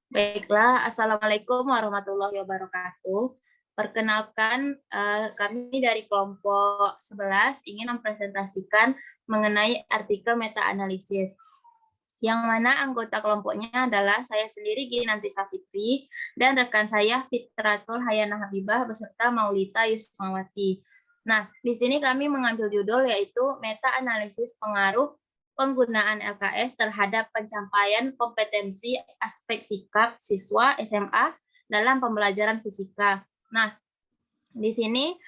Baiklah, Assalamualaikum warahmatullahi wabarakatuh. Perkenalkan, kami dari kelompok 11 ingin mempresentasikan mengenai artikel meta-analisis, yang mana anggota kelompoknya adalah saya sendiri Ginanti Safitri dan rekan saya Fitratul Hayana Habibah beserta Maulita Yusmawati. Nah, di sini kami mengambil judul yaitu meta-analisis pengaruh penggunaan LKS terhadap pencapaian kompetensi aspek sikap siswa SMA dalam pembelajaran fisika. Nah, di sini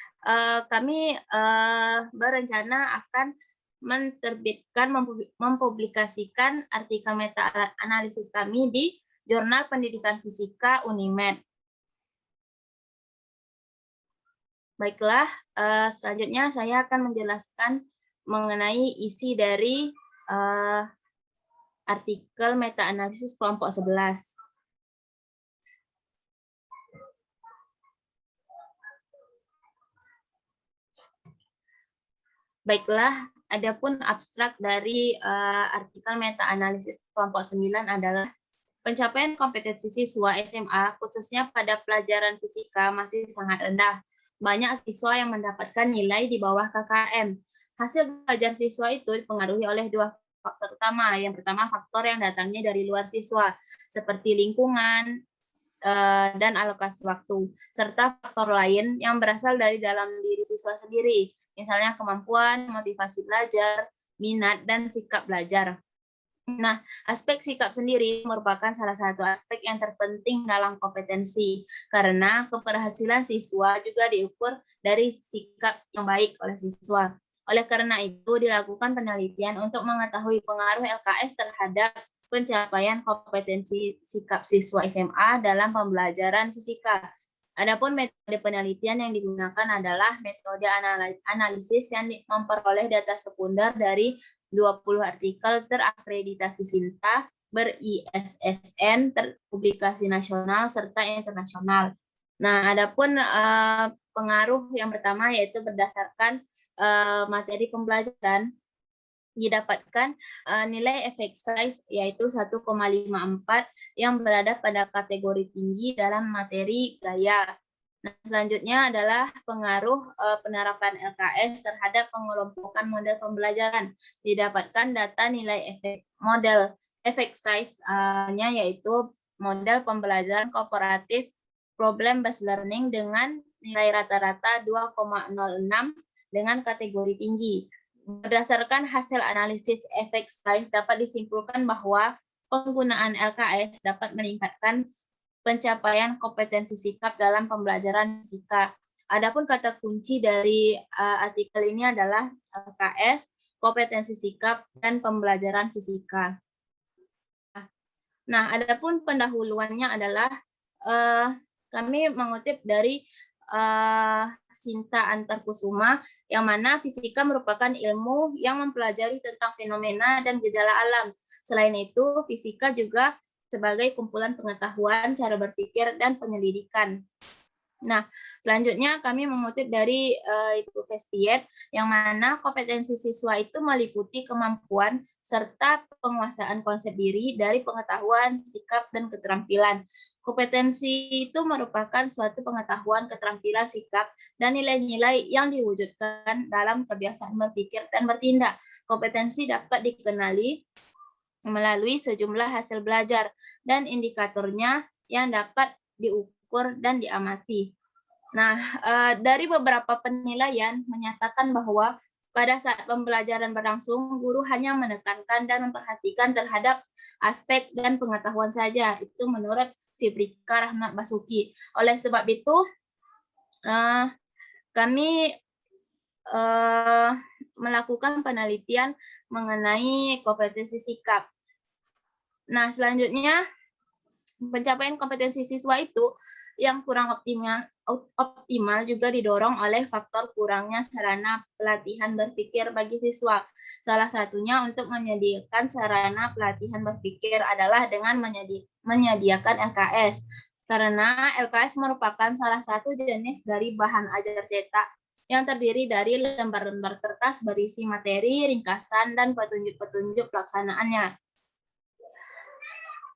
kami berencana akan menerbitkan, mempublikasikan artikel meta-analisis kami di Jurnal Pendidikan Fisika Unimed. Baiklah, selanjutnya saya akan menjelaskan mengenai isi dari artikel meta-analisis kelompok 11. Baiklah, adapun abstrak dari artikel meta-analisis kelompok 9 adalah pencapaian kompetensi siswa SMA khususnya pada pelajaran fisika masih sangat rendah. Banyak siswa yang mendapatkan nilai di bawah KKM. Hasil belajar siswa itu dipengaruhi oleh dua faktor utama. Yang pertama, faktor yang datangnya dari luar siswa, seperti lingkungan dan alokasi waktu, serta faktor lain yang berasal dari dalam diri siswa sendiri, misalnya kemampuan, motivasi belajar, minat, dan sikap belajar. Nah, aspek sikap sendiri merupakan salah satu aspek yang terpenting dalam kompetensi, karena keberhasilan siswa juga diukur dari sikap yang baik oleh siswa. Oleh karena itu, dilakukan penelitian untuk mengetahui pengaruh LKS terhadap pencapaian kompetensi sikap siswa SMA dalam pembelajaran fisika. Adapun metode penelitian yang digunakan adalah metode analisis yang memperoleh data sekunder dari 20 artikel terakreditasi SINTA, ber-ISSN, terpublikasi nasional, serta internasional. Nah, adapun pengaruh yang pertama yaitu berdasarkan materi pembelajaran, didapatkan nilai effect size yaitu 1,54 yang berada pada kategori tinggi dalam materi gaya. Nah, selanjutnya adalah pengaruh penerapan LKS terhadap pengelompokan model pembelajaran. Didapatkan data nilai model effect size-nya yaitu model pembelajaran kooperatif problem based learning dengan nilai rata-rata 2,06 dengan kategori tinggi. Berdasarkan hasil analisis efek size dapat disimpulkan bahwa penggunaan LKS dapat meningkatkan pencapaian kompetensi sikap dalam pembelajaran fisika. Adapun kata kunci dari artikel ini adalah LKS, kompetensi sikap, dan pembelajaran fisika. Nah, adapun pendahuluannya adalah kami mengutip dari Sinta Antarkusuma, yang mana fisika merupakan ilmu yang mempelajari tentang fenomena dan gejala alam. Selain itu, fisika juga sebagai kumpulan pengetahuan, cara berpikir, dan penyelidikan. Nah, selanjutnya kami mengutip dari Ibu Festiet, yang mana kompetensi siswa itu meliputi kemampuan serta penguasaan konsep diri dari pengetahuan, sikap, dan keterampilan. Kompetensi itu merupakan suatu pengetahuan, keterampilan, sikap, dan nilai-nilai yang diwujudkan dalam kebiasaan berpikir dan bertindak. Kompetensi dapat dikenali melalui sejumlah hasil belajar dan indikatornya yang dapat diukur dan diamati. Nah, dari beberapa penilaian menyatakan bahwa pada saat pembelajaran berlangsung, guru hanya menekankan dan memperhatikan terhadap aspek dan pengetahuan saja. Itu menurut Fibrika Rahmat Basuki. Oleh sebab itu, kami melakukan penelitian mengenai kompetensi sikap. Nah, selanjutnya pencapaian kompetensi siswa itu yang kurang optimal juga didorong oleh faktor kurangnya sarana pelatihan berpikir bagi siswa. Salah satunya untuk menyediakan sarana pelatihan berpikir adalah dengan menyediakan LKS. Karena LKS merupakan salah satu jenis dari bahan ajar cetak yang terdiri dari lembar-lembar kertas berisi materi, ringkasan, dan petunjuk-petunjuk pelaksanaannya.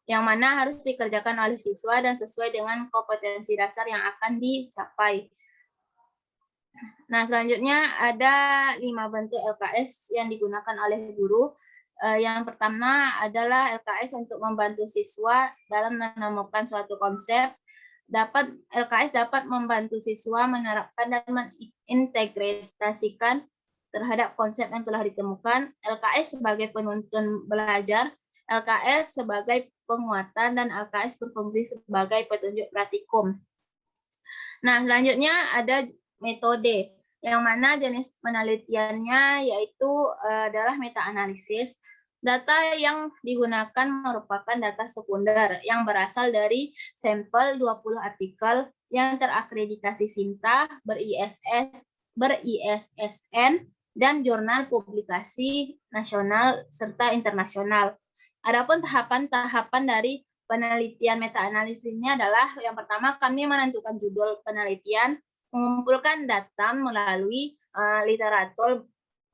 yang mana harus dikerjakan oleh siswa dan sesuai dengan kompetensi dasar yang akan dicapai. Nah, selanjutnya ada 5 bentuk LKS yang digunakan oleh guru. Yang pertama adalah LKS untuk membantu siswa dalam menemukan suatu konsep. LKS dapat membantu siswa menerapkan dan mengintegrasikan terhadap konsep yang telah ditemukan. LKS sebagai penuntun belajar, LKS sebagai penguatan, dan LKS berfungsi sebagai petunjuk praktikum. Nah, selanjutnya ada metode, yang mana jenis penelitiannya yaitu adalah meta-analisis. Data yang digunakan merupakan data sekunder yang berasal dari sampel 20 artikel yang terakreditasi SINTA, ber-ISSN, dan jurnal publikasi nasional serta internasional. Adapun tahapan-tahapan dari penelitian meta-analisisnya adalah yang pertama kami menentukan judul penelitian, mengumpulkan data melalui literatur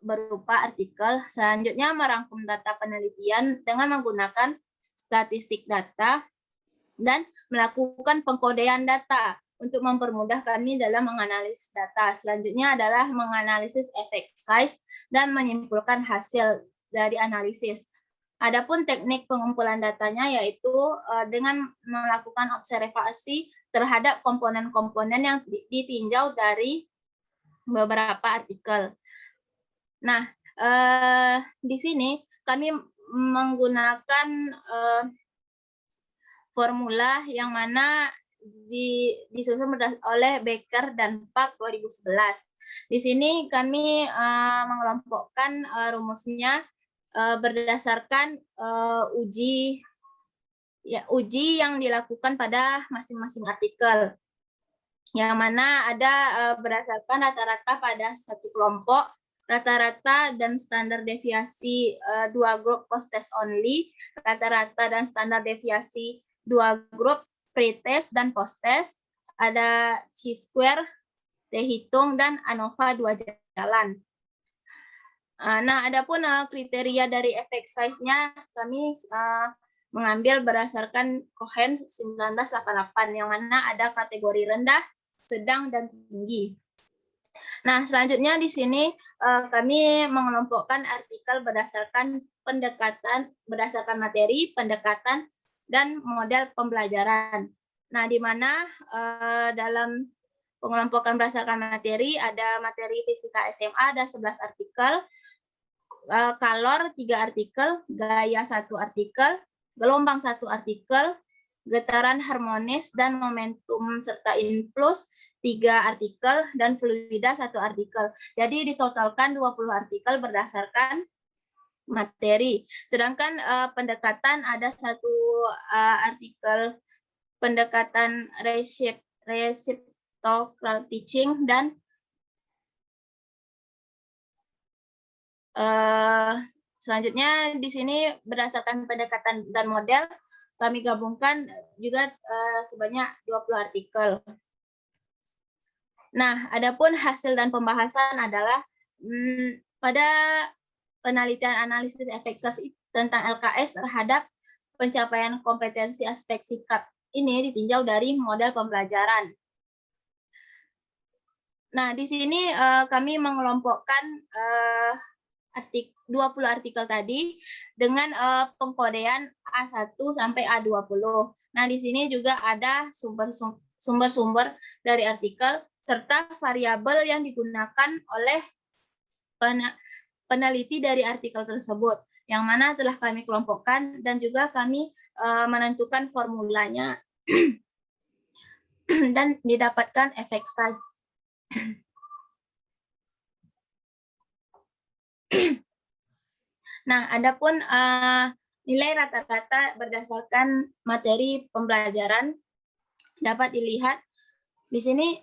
berupa artikel, selanjutnya merangkum data penelitian dengan menggunakan statistik data, dan melakukan pengkodean data untuk mempermudah kami dalam menganalisis data. Selanjutnya adalah menganalisis effect size dan menyimpulkan hasil dari analisis. Adapun teknik pengumpulan datanya yaitu dengan melakukan observasi terhadap komponen-komponen yang ditinjau dari beberapa artikel. Nah, di sini kami menggunakan formula yang mana disusun oleh Becker dan Park 2011. Di sini kami mengelompokkan rumusnya berdasarkan uji yang dilakukan pada masing-masing artikel, yang mana ada berdasarkan rata-rata pada satu kelompok, rata-rata dan standar deviasi 2 grup post-test only, rata-rata dan standar deviasi 2 grup pre-test dan post-test, ada chi-square, t-hitung, dan ANOVA 2 jalan. Nah, adapun kriteria dari effect size-nya kami mengambil berdasarkan Cohen 1988, yang mana ada kategori rendah, sedang, dan tinggi. Nah, selanjutnya di sini kami mengelompokkan artikel berdasarkan materi, pendekatan, dan model pembelajaran. Nah, di mana dalam pengelompokan berdasarkan materi ada materi fisika SMA ada 11 artikel, kalor 3 artikel, gaya 1 artikel, gelombang 1 artikel, getaran harmonis dan momentum serta influx 3 artikel, dan fluida 1 artikel. Jadi ditotalkan 20 artikel berdasarkan materi. Sedangkan pendekatan ada 1 artikel pendekatan reciprocal teaching, dan selanjutnya di sini berdasarkan pendekatan dan model kami gabungkan juga sebanyak 20 artikel. Nah, adapun hasil dan pembahasan adalah pada penelitian analisis efek size tentang LKS terhadap pencapaian kompetensi aspek sikap ini ditinjau dari model pembelajaran. Nah, di sini kami mengelompokkan 20 artikel tadi dengan pengkodean A1 sampai A20. Nah, di sini juga ada sumber-sumber dari artikel serta variabel yang digunakan oleh peneliti dari artikel tersebut, yang mana telah kami kelompokkan, dan juga kami menentukan formulanya dan didapatkan effect size. Nah, adapun nilai rata-rata berdasarkan materi pembelajaran dapat dilihat di sini.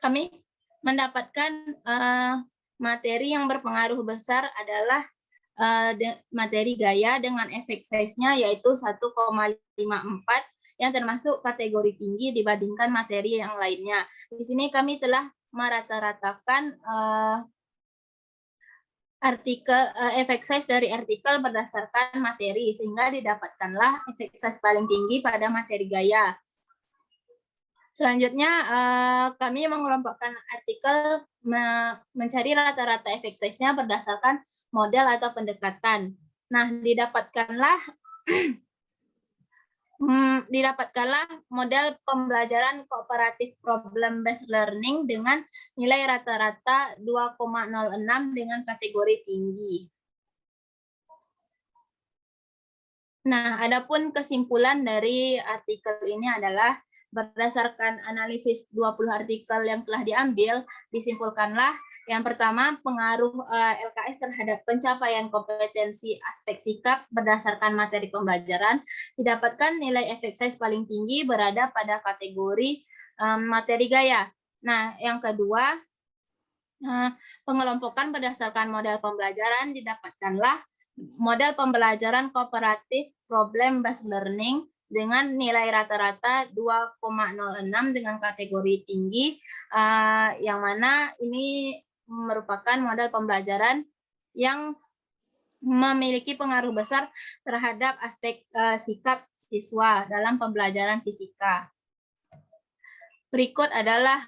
Kami mendapatkan materi yang berpengaruh besar adalah materi gaya dengan efek size-nya yaitu 1,54 yang termasuk kategori tinggi dibandingkan materi yang lainnya. Di sini kami telah merata-ratakan efek size dari artikel berdasarkan materi, sehingga didapatkanlah efek size paling tinggi pada materi gaya. Selanjutnya, kami mengelompokkan artikel mencari rata-rata efek size-nya berdasarkan model atau pendekatan. Nah, didapatkanlah model pembelajaran kooperatif problem based learning dengan nilai rata-rata 2,06 dengan kategori tinggi. Nah, adapun kesimpulan dari artikel ini adalah berdasarkan analisis 20 artikel yang telah diambil, disimpulkanlah yang pertama, pengaruh LKS terhadap pencapaian kompetensi aspek sikap berdasarkan materi pembelajaran didapatkan nilai efek size paling tinggi berada pada kategori materi gaya. Nah, yang kedua, pengelompokan berdasarkan model pembelajaran didapatkanlah model pembelajaran kooperatif problem based learning dengan nilai rata-rata 2,06 dengan kategori tinggi, yang mana ini merupakan model pembelajaran yang memiliki pengaruh besar terhadap aspek sikap siswa dalam pembelajaran fisika. Berikut adalah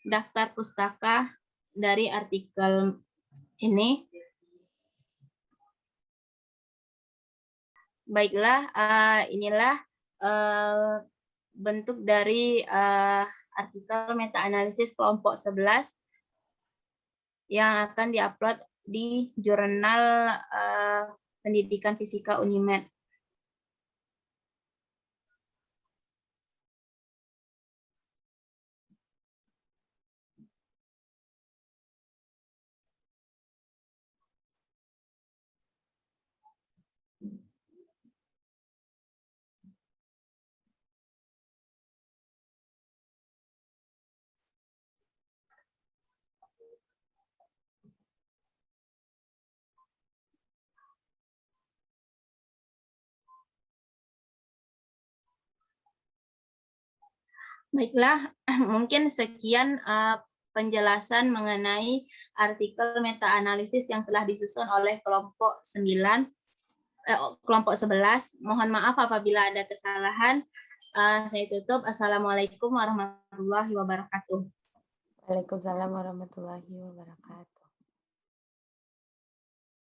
daftar pustaka dari artikel ini. Baiklah, inilah bentuk dari artikel meta-analisis kelompok 11 yang akan diupload di jurnal pendidikan fisika Unimed. Baiklah, mungkin sekian penjelasan mengenai artikel meta-analisis yang telah disusun oleh kelompok 11. Mohon maaf apabila ada kesalahan. Saya tutup. Assalamualaikum warahmatullahi wabarakatuh. Waalaikumsalam warahmatullahi wabarakatuh.